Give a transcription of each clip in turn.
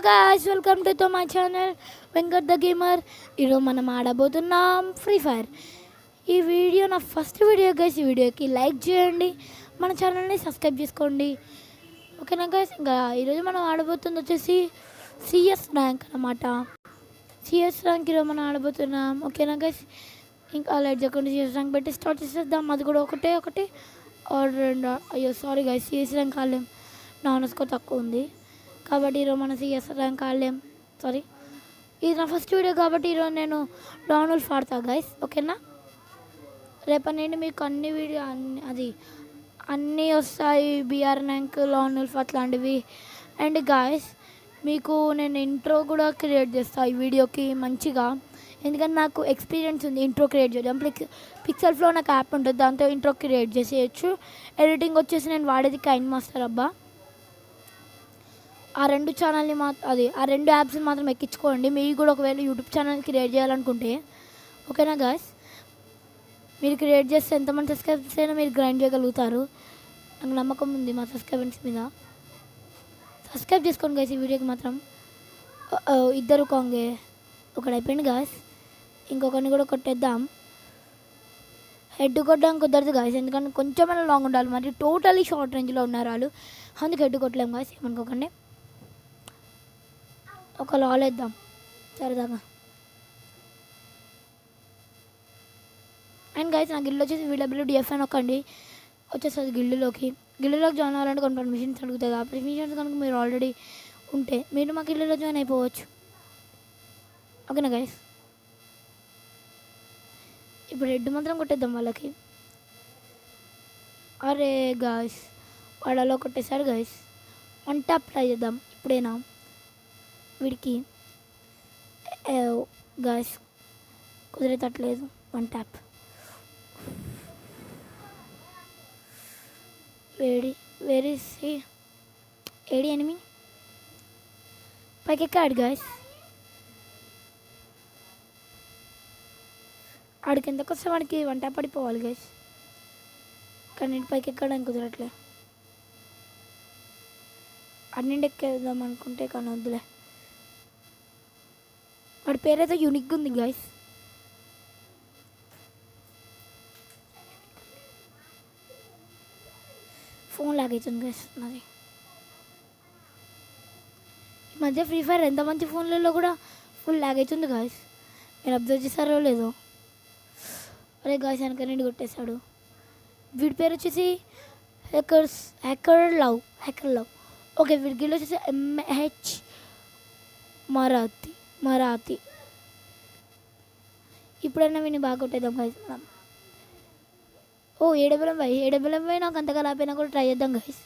guys, welcome to my channel Venkat the Gamer. ఈరోజు మనం ఆడబోతున్నాం free fire. ఈ video నా ఫస్ట్ వీడియో గైస్. ఈ వీడియోకి లైక్ చేయండి, మన ఛానల్ని సబ్స్క్రైబ్ చేసుకోండి. ఓకేనా గైస్? ఇంకా ఈరోజు మనం ఆడబోతుంది వచ్చేసి సిఎస్ ర్యాంక్ అనమాట. సిఎస్ ర్యాంక్ ఈరోజు మనం ఆడబోతున్నాం. ఓకేనా గైస్? ఇంకా లైట్ చేయకుండా సిఎస్ ర్యాంక్ పెట్టి స్టార్ట్ చేసేద్దాం. అది కూడా ఒకటి ఆర్ రెండు. అయ్యో సారీ గైస్, సిఎస్ ర్యాంక్ ఆడలేం, నాన్ స్కోర్ తక్కువ ఉంది కాబట్టి ఈరోజు మన సిఎస్ ర్యాంక్ ఆడలేం. సారీ, ఇది నా ఫస్ట్ వీడియో కాబట్టి ఈరోజు నేను డాన్ ఉల్ఫ్ ఆడతా గైస్. ఓకేనా? రేపటి నుండి మీకు అన్ని వీడియో అన్నీ వస్తాయి, బిఆర్ ర్యాంక్, డాన్ ఉల్ఫ్ అట్లాంటివి. అండ్ గాయస్, మీకు నేను ఇంట్రో కూడా క్రియేట్ చేస్తాను ఈ వీడియోకి మంచిగా, ఎందుకంటే నాకు ఎక్స్పీరియన్స్ ఉంది ఇంట్రో క్రియేట్ చేయడం. పిక్సెల్ ఫ్లో నాకు యాప్ ఉంటుంది, దాంతో ఇంట్రో క్రియేట్ చేసేయచ్చు. ఎడిటింగ్ వచ్చేసి నేను వాడేది కైన్ మాస్టర్ అబ్బా. ఆ రెండు ఛానల్ని ఆ రెండు యాప్స్ని మాత్రం ఎక్కించుకోండి. మీరు కూడా ఒకవేళ యూట్యూబ్ ఛానల్ క్రియేట్ చేయాలనుకుంటే. ఓకేనా గాయస్? మీరు క్రియేట్ చేస్తే ఎంతమంది సబ్స్క్రైబర్స్ అయినా మీరు గ్రైండ్ చేయగలుగుతారు. నాకు నమ్మకం ఉంది మా సబ్స్క్రైబర్స్ మీద. సబ్స్క్రైబ్ చేసుకోండి గాయస్. ఈ వీడియోకి మాత్రం ఇద్దరు కాంగే ఒకటి అయిపోయింది గాయస్. ఇంకొకరిని కూడా కొట్టేద్దాం. హెడ్ కొట్టడం కుదరదు గాయస్, ఎందుకంటే కొంచెమైనా లాంగ్ ఉండాలి. మరి టోటలీ షార్ట్ రేంజ్లో ఉన్నారు వాళ్ళు, అందుకు హెడ్ కొట్టలేము గాయస్. ఏమనుకోకండి. ఒక లాల్ వేద్దాం సరదాగా. అండ్ గైస్, నా గిల్లు వచ్చేసి VWDF అని ఒక్కండి వచ్చేస్తుంది గిల్లులోకి జాయిన్ అవ్వాలంటే కొన్ని పర్మిషన్స్ అడుగుతుంది. ఆ పర్మిషన్స్ కనుక మీరు ఆల్రెడీ ఉంటే మీరు మా గిల్లులో జాయిన్ అయిపోవచ్చు. ఓకేనా గైస్? ఇప్పుడు హెడ్ మాత్రం కొట్టేద్దాం వాళ్ళకి. అరే గాయస్, వాడలో కొట్టేశారు గైస్. వన్ ట్యాప్ ట్రై చేద్దాం ఇప్పుడేనా వీడికి. గాయస్ కుదిరేటట్లేదు. One tap. వేరీ ఏడి ఎనిమి పైకి ఎక్కాడు గాయస్. ఆడికి ఎంతకు వస్తే వాడికి వన్ ట్యాప్ పడిపోవాలి గైస్, కానీ నేను పైకి ఎక్కడానికి కుదరట్లే. అన్నింటి ఎక్కేద్దాం అనుకుంటే కానీ వద్దులే. వాడి పేరైతే యూనిక్గా ఉంది గైస్. ఫోన్ లాగ్ అవుతుంది గైస్ నాది. ఈ మధ్య ఫ్రీ ఫైర్ ఎంత మంచి ఫోన్లలో కూడా ఫుల్ లాగ్ అవుతుంది గైస్. మీరు అబ్జర్వ్ చేశారో లేదో. అరే గాయస్, వెనక నుండి కొట్టేశాడు. వీడి పేరు వచ్చేసి హ్యాకర్ లవ్. ఓకే, వీడి గిల్ వచ్చేసి MH మరాఠీ. ఇప్పుడైనా వీడిని బాగా కొట్టేద్దాం గైస్ మనం. ఏడబలం నాకు అంతగా రాపోయినా కూడా ట్రై చేద్దాం గైస్.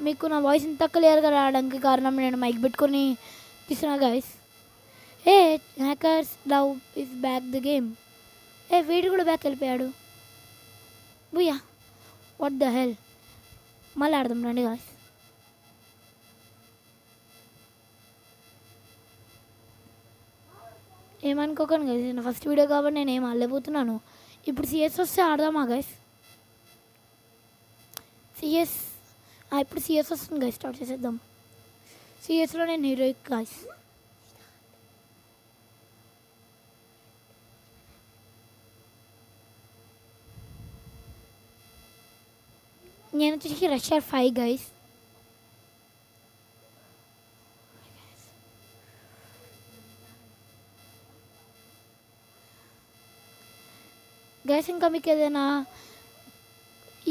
మీకు నా వాయిస్ ఇంత క్లియర్గా రావడానికి కారణం నేను మైక్ పెట్టుకొని తీస్తున్నా guys. A hackers love is back the game. వీడు కూడా బ్యాక్ వెళ్ళిపోయాడు. బుయ్యా, వాట్ ద హెల్. మళ్ళీ ఆడదాం రండి గాయస్. ఏమనుకోకండి గైస్, నా ఫస్ట్ వీడియో కాబట్టి నేను ఏం ఆడలేకపోతున్నాను. ఇప్పుడు సిఎస్ వస్తే ఆడదామా గైస్? ఇప్పుడు సిఎస్ వస్తుంది గైస్, స్టార్ట్ చేసేద్దాం. సిఎస్లో నేను హీరోయిక్ గైస్. నేను వచ్చేసి రష్యర్ 5 గైస్. ఇంకా మీకు ఏదైనా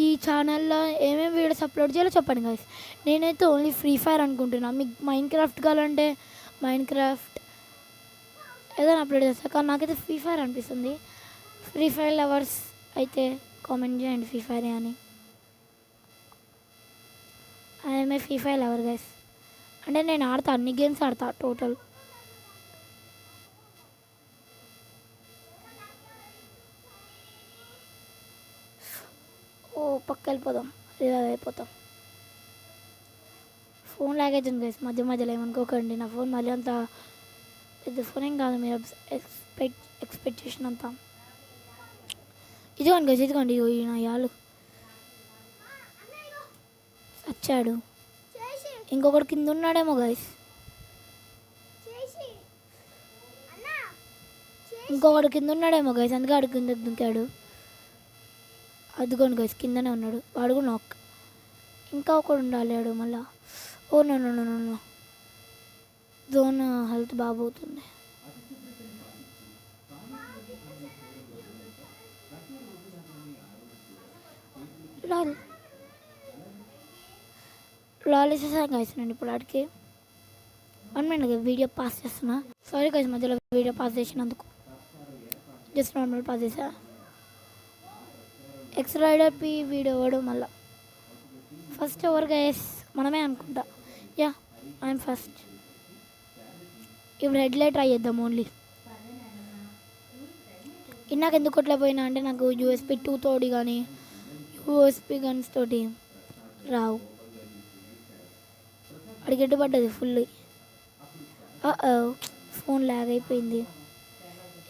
ఈ ఛానల్లో ఏమేమి వీడియోస్ అప్లోడ్ చేయాలో చెప్పండి గైస్. నేనైతే ఓన్లీ ఫ్రీ ఫైర్ అనుకుంటున్నాను. మీకు మైండ్ క్రాఫ్ట్ కావాలంటే మైండ్ క్రాఫ్ట్ ఏదైనా అప్లోడ్ చేస్తాను, కానీ నాకైతే ఫ్రీ ఫైర్ అనిపిస్తుంది. ఫ్రీ ఫైర్ లవర్స్ అయితే కామెంట్ చేయండి ఫ్రీ ఫైర్ అని. I'm a free fire lover guys. అంటే నేను ఆడతా, అన్ని గేమ్స్ ఆడతా టోటల్. పక్క వెళ్ళిపోదాం, రివైవ్ అయిపోతాం. ఫోన్ లాగ్ అవుతుంది గైస్ మధ్యలో, ఏమనుకోకండి. నా ఫోన్ మళ్ళీ అంత పెద్ద ఫోన్ ఏం కాదు, మీరు ఎక్స్పెక్ట్ చేసినంత. ఇదిగోండి గైస్, ఇదిగోండి ఈయన యాలు వచ్చాడు. ఇంకొకటి కింద ఉన్నాడేమో గైస్. ఇంకొకటి కింద ఉన్నాడేమో గైస్, అందుకే ఆడు కింద దుంకాడు. అదిగోండి గైస్, కిందనే ఉన్నాడు వాడు కూడా నాక్. ఇంకా ఒకడు ఉండాలి ఆడు మళ్ళా. Oh no no no no, zone health బాగోతుంది. లాల్ వేసేసాను గైస్ నేను ఇప్పుడు ఆడికి. 1 minute వీడియో పాస్ చేస్తున్నా. సారీ గైస్ మధ్యలో వీడియో పాస్ చేసినందుకు. జస్ట్ నార్మల్ పాస్ చేసా. ఎక్స్ రైడర్ పి వీడియో వాడు మళ్ళా. ఫస్ట్ ఎవరు గైస్? మనమే అనుకుంటా. Yeah I'm first. ఇప్పుడు హెడ్లైట్ ట్రై చేద్దాం ఓన్లీ. ఇందాక ఎందుకు కొట్టలేకపోయినా అంటే నాకు యూఎస్పి 2 తోటి కానీ యూఎస్పి గన్స్ తోటి రావు. అడిగెట్టు పడ్డది ఫుల్. ఫోన్ ల్యాగ్ అయిపోయింది.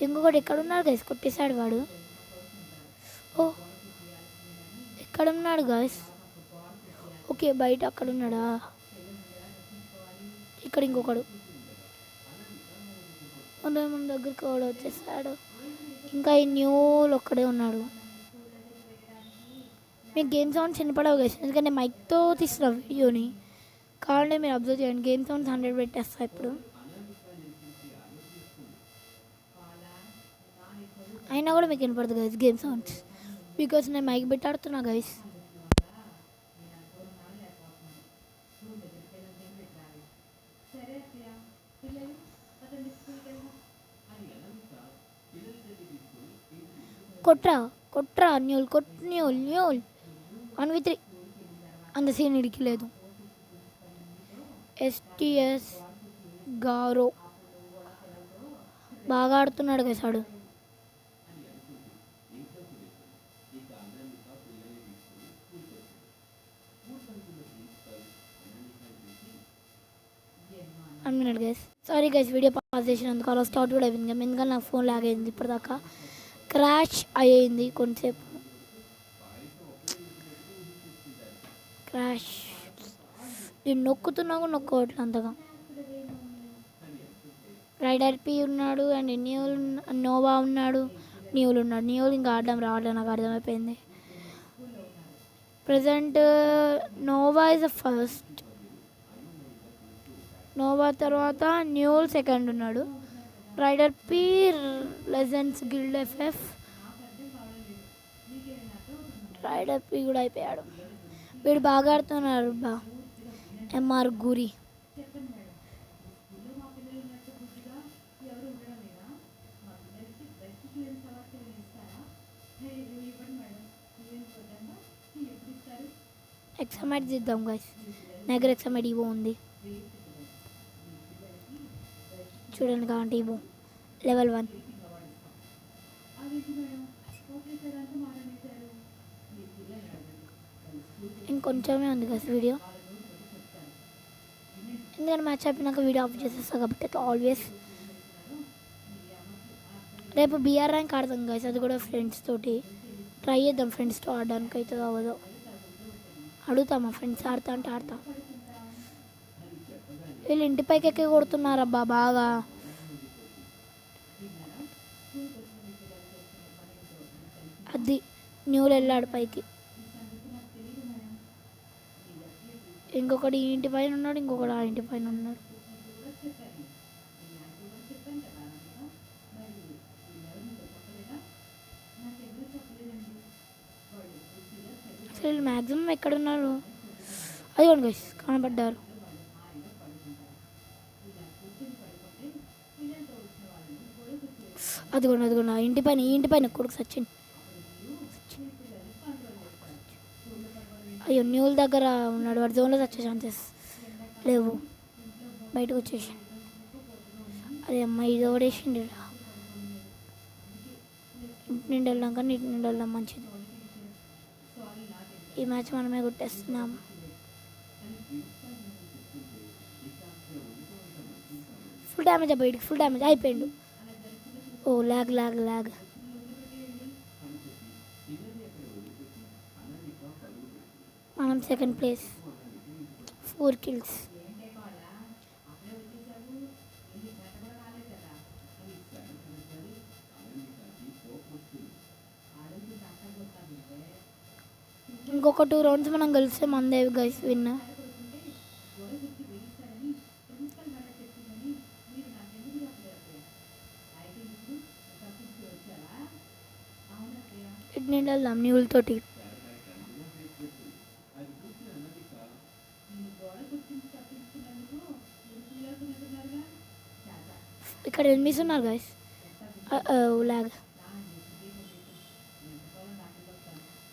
ఇంకొకటి ఎక్కడున్నాడు గైస్? కొట్టేశాడు వాడు. ఓ ఎక్కడున్నాడు గైస్? ఓకే బయట అక్కడున్నాడా? ఇక్కడ ఇంకొకడు మన దగ్గరికి కూడా వచ్చేసాడు. ఇంకా ఈ న్యూలు ఒక్కడే ఉన్నాడు. మీకు గేమ్ సౌండ్స్ వినపడవు గైస్, ఎందుకంటే మైక్తో తీసిన వీడియోని. కావాలంటే మీరు అబ్జర్వ్ చేయండి, గేమ్ సౌండ్స్ 100 పెట్టేస్తా ఇప్పుడు. అయినా కూడా మీకు వినపడదు గైస్ గేమ్ సౌండ్స్, బికాస్ నేను మైక్ పెట్టి ఆడుతున్నా గైస్. కొట్రా కొట్రా న్యూల్ న్యూల్ 1v3 అంత సీన్ ఇడికి లేదు. ఎస్టిఎస్ గారో బాగా ఆడుతున్నాడు గైసాడు. Minute guys, sorry guys video pause చేసినందుకు. అలా స్టార్ట్ కూడా అయిపోయింది కదా, ఎందుకంటే నాకు ఫోన్ లాగ్ అయింది ఇప్పటిదాకా. క్రాష్ అయ్యింది కొంతసేపు. క్రాష్ నేను నొక్కుతున్నా కూడా నొక్కవట్లే అంతగా. రైడర్ పి ఉన్నాడు అండ్ నోవా ఉన్నాడు, న్యూల్ ఉన్నాడు. న్యూల్ ఇంకా ఆడడం రావట్లేదు నాకు అర్థమైపోయింది. Present Nova is the first, Nova తర్వాత న్యూల్ సెకండ్ ఉన్నాడు. Rider P Legends Guild FF. Rider P కూడా అయిపోయాడు. వీడు బాగా ఆడుతున్నారు బా. ఎంఆర్ గురి ఎక్సమైట్ చేద్దాం గైస్. నా దగ్గర ఎక్సమైట్ ఇవో ఉంది చూడండి, కావంటే ఇవో లెవెల్ 1. ఇంకొంచెమే ఉంది కదా వీడియో, ఎందుకంటే మ్యాచ్ అయిపోయినాక వీడియో ఆఫ్ చేసేస్తా కాబట్టి. ఆల్వేస్ రేపు బిఆర్ ర్యాంక్ ఆడతాం గైస్, అది కూడా ఫ్రెండ్స్ తోటి. ట్రై చేద్దాం ఫ్రెండ్స్తో ఆడడానికి. అవుతుందో అవ్వదో అడుగుతా, మా ఫ్రెండ్స్ ఆడతా అంటే ఆడతా. వీళ్ళు ఇంటిపైకి ఎక్కి కొడుతున్నారబ్బా బాగా. అది న్యూలు వెళ్ళాడు పైకి. ఇంకొకటి ఈ ఇంటి పైన ఉన్నాడు, ఇంకొకటి ఆ ఇంటి పైన ఉన్నాడు. అసలు మ్యాక్సిమం ఎక్కడున్నారు? అదిగోండి గైస్ కనబడ్డారు. అదిగోండి ఆ ఇంటి పైన, ఈ ఇంటి పైన కొడుకు సచిన్. అయ్యో న్యూల్ దగ్గర ఉన్నాడు, వాడు జోన్లో వచ్చే ఛాన్సెస్ లేవు. బయటకు వచ్చేసి అదే అమ్మాయి ఇది ఓడేసిండి. ఇంటి నుండి వెళ్ళాం కానీ ఇంటి నుండి వెళ్ళాం మంచిది. ఈ మ్యాచ్ మనమే కొట్టేస్తున్నాం. ఫుల్ డ్యామేజ్ బయటికి, ఫుల్ డ్యామేజ్ అయిపోయిండు. ఓ ల్యాగ్ ల్యాగ్ ల్యాగ్. మనం సెకండ్ ప్లేస్, 4 kills. ఇంకొక 2 రౌండ్స్ మనం గెలిస్తే మందేవి గైస్ విన్. ఇడ్నీళ్ళు వెళ్దాం న్యూలతోటి. ఇక్కడ ఎనిమిస్ ఉన్నారు గైస్. లాగ్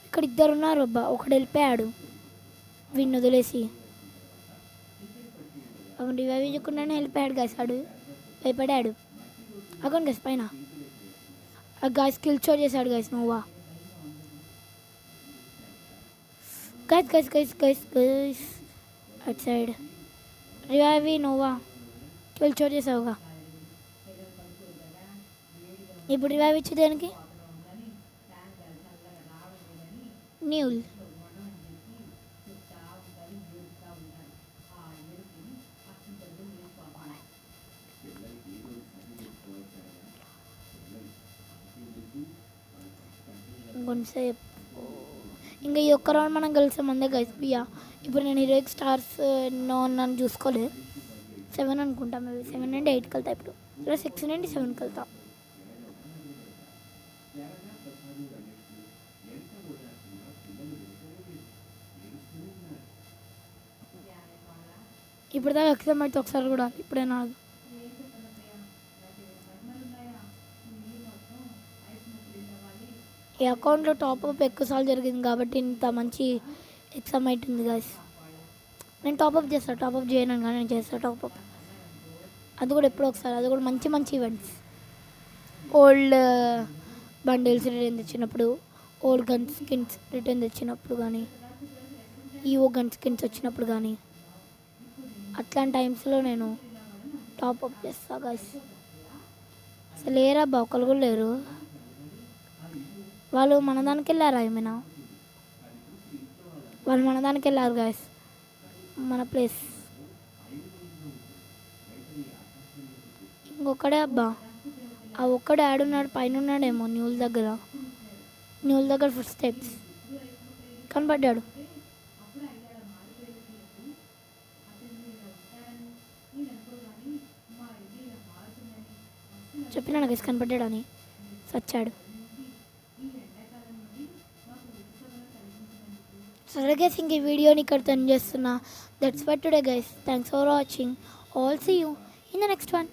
ఇక్కడ 2 ఉన్నారు అబ్బా. ఒకడు వెళ్ళిపోయాడు వీడిని వదిలేసి. అక్కడ రివైవించకుండానే వెళ్ళిపోయాడు గైస్. ఆడు భయపడాడు. అక్కడ గైస్ పైన గైస్ కిల్ షో చేశాడు గైస్. నువ్వా guys guys guys guys guys at side రివైవి నోవా కిల్ షో చేసావుగా. ఇప్పుడు రివైవ్ ఇచ్చి దేనికి? న్యూల్ ఇంకొంతసేపు ఇంకా ఈ ఒక్క రౌండ్ మనం గెలిచాం అందే గైస్ బియా. ఇప్పుడు నేను హీరోయిక్ స్టార్స్ ఎన్నో నన్ను చూసుకోలేదు. 7 అనుకుంటా, మేబీ 7 నుండి 8కి వెళ్తా. ఇప్పుడు ఇలా 6 నుండి 7కి వెళ్తా. ఇప్పుడు దాకా ఎక్సామ్ అయితే ఒకసారి కూడా ఇప్పుడే నాకు ఈ అకౌంట్లో టాప్అప్ ఎక్కువసార్లు జరిగింది కాబట్టి ఇంత మంచి ఎగ్జామ్ అవుతుంది గాయస్. నేను టాప్అప్ చేస్తాను, టాప్అప్ చేయను కానీ నేను చేస్తాను టాప్అప్. అది కూడా ఎప్పుడో ఒకసారి, అది కూడా మంచి మంచి ఈవెంట్స్. ఓల్డ్ బండిల్స్ రిటర్న్ తెచ్చినప్పుడు, ఓల్డ్ గన్ స్కిన్స్ రిటర్న్ తెచ్చినప్పుడు కానీ, ఈవో గన్ స్కిన్స్ వచ్చినప్పుడు కానీ, అట్లాంటి టైమ్స్లో నేను టాప్అప్ చేస్తాను గాయస్. అసలు లేరా ఒకరు కూడా లేరు. వాళ్ళు మన దానికి వెళ్ళారా ఏమైనా? వాళ్ళు మన దానికి వెళ్ళారు గాయస్. మన ప్లేస్ ఇంకొకడే అబ్బా. ఆ ఒక్కడే ఆడున్నాడు, పైన ఉన్నాడేమో న్యూల్ దగ్గర ఫుట్ స్టెప్స్ కనపడ్డాడు. చెప్పినాడు గైస్ కనపడ్డాడని, సచ్చాడు. సరే గైస్, ఇంక ఈ వీడియోని ఇక్కడ టర్న్ చేస్తున్నా. That's for today guys. Thanks for watching. All see you in the next one.